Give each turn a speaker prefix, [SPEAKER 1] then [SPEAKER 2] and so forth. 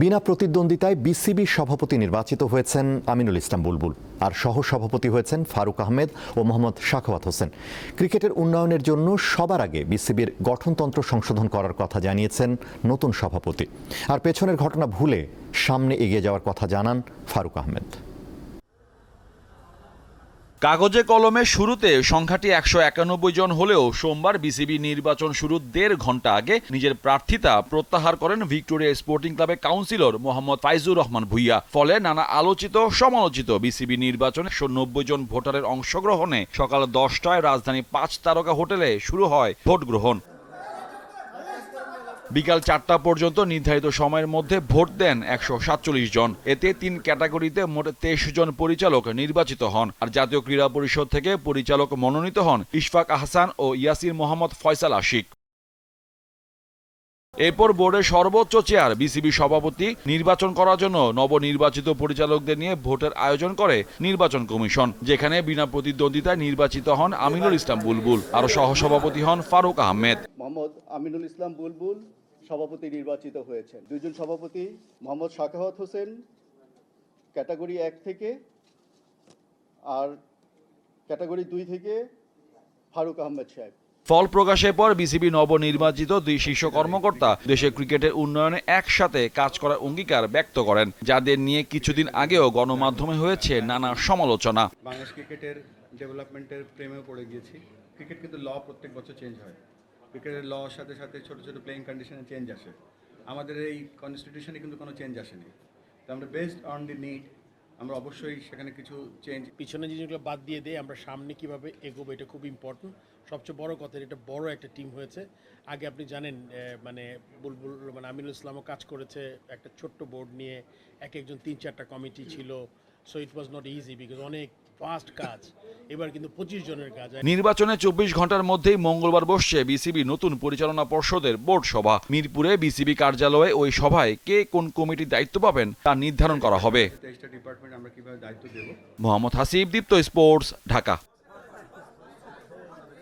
[SPEAKER 1] বিনা প্রতিদ্বন্দ্বিতায় বিসিবি সভাপতি নির্বাচিত হয়েছেন আমিনুল ইসলাম বুলবুল, আর সহসভাপতি হয়েছেন ফারুক আহমেদ ও মোহাম্মদ সাখাওয়াত হোসেন। ক্রিকেটের উন্নয়নের জন্য সবার আগে বিসিবির গঠনতন্ত্র সংশোধন করার কথা জানিয়েছেন নতুন সভাপতি। আর পেছনের ঘটনা ভুলে সামনে এগিয়ে যাওয়ার কথা জানান ফারুক আহমেদ।
[SPEAKER 2] কাগজে কলমে শুরুতে সংখ্যাটি 191 জন হলেও সোমবার বিসিবি নির্বাচন শুরুর 1.5 ঘন্টা আগে নিজের প্রার্থিতা প্রত্যাহার করেন ভিক্টোরিয়া স্পোর্টিং ক্লাবের কাউন্সিলর মোহাম্মদ ফাইজুর রহমান ভুইয়া। ফলে নানা আলোচিত সমালোচিত বিসিবি নির্বাচনে 190 জন ভোটারের অংশগ্রহণে সকাল 10টায় রাজধানী 5 তারকা হোটেলে শুরু হয় ভোট গ্রহণ। বিকাল 4টা পর্যন্ত নির্ধারিত সময়ের মধ্যে ভোট দেন 147 জন। এতে 3 ক্যাটাগরিতে মোট 23 জন পরিচালক নির্বাচিত হন। আর জাতীয় ক্রীড়া পরিষদ থেকে পরিচালক মনোনীত হন ইশফাক আহসান ও ইয়াসির মোহাম্মদ ফয়সাল আশিক। এরপর বোর্ডের সর্বোচ্চ চেয়ার বিসিবি সভাপতি নির্বাচন করার জন্য নবনির্বাচিত পরিচালকদের নিয়ে ভোটের আয়োজন করে নির্বাচন কমিশন, যেখানে বিনা প্রতিদ্বন্দ্বিতায় নির্বাচিত হন আমিনুল ইসলাম বুলবুল, আর সহসভাপতি হন ফারুক আহমেদ।
[SPEAKER 3] মোহাম্মদ আমিনুল ইসলাম বুলবুল সভাপতি নির্বাচিত হয়েছেন। দুইজন সভাপতি মোহাম্মদ সাখাওয়াত হোসেন ক্যাটাগরি 1 থেকে, আর ক্যাটাগরি 2 থেকে ফারুক আহমেদ সাহেব।
[SPEAKER 2] ফল প্রকাশের পর বিসিবি নবনির্বাচিত 2 শীর্ষ কর্মকর্তা দেশের ক্রিকেটের উন্নয়নে একসাথে কাজ করার অঙ্গীকার ব্যক্ত করেন, যাদের নিয়ে কিছুদিন আগেও গণমাধ্যমে হয়েছে নানা সমালোচনা।
[SPEAKER 4] বাংলাদেশ ক্রিকেটের ডেভেলপমেন্টের প্রেমে পড়ে গিয়েছি। ক্রিকেট কিন্তু ল প্রত্যেক বছর চেঞ্জ হয়। ক্রিকেটের ল সাথে সাথে ছোট ছোট প্লেইং কন্ডিশনে চেঞ্জ আসে। আমাদের এই কনস্টিটিউশনে কিন্তু কোনো চেঞ্জ আসেনি। তো আমরা বেসড অন দি নিড আমরা অবশ্যই সেখানে কিছু চেঞ্জ,
[SPEAKER 5] পিছনে জিনিসগুলো বাদ দিয়ে দিয়ে আমরা সামনে কিভাবে এগোবো এটা খুব ইম্পর্টেন্ট। সবচেয়ে বড় কথা, এটা বড় একটা টিম হয়েছে। আগে আপনি জানেন মানে বুলবুল মানে আমিনুল ইসলামও কাজ করেছে একটা ছোট্ট বোর্ড নিয়ে, একজন 3-4টা কমিটি ছিল। So it was not easy because অনেক ফাস্ট কাজ। এবার কিন্তু 25 জনের কাজ।
[SPEAKER 2] নির্বাচনে 24 ঘন্টার মধ্যেই মঙ্গলবার বসছে বিসিবি নতুন পরিচালনা পর্ষদের বোর্ড সভা। মিরপুরে বিসিবি কার্যালয়ে ওই সভায় কে কোন কমিটির দায়িত্ব পাবেন তা নির্ধারণ করা হবে।
[SPEAKER 4] ডিপার্টমেন্ট আমরা কিভাবে দায়িত্ব দেব।
[SPEAKER 2] মোহাম্মদ হাসিব, দীপ্ত স্পোর্টস, ঢাকা।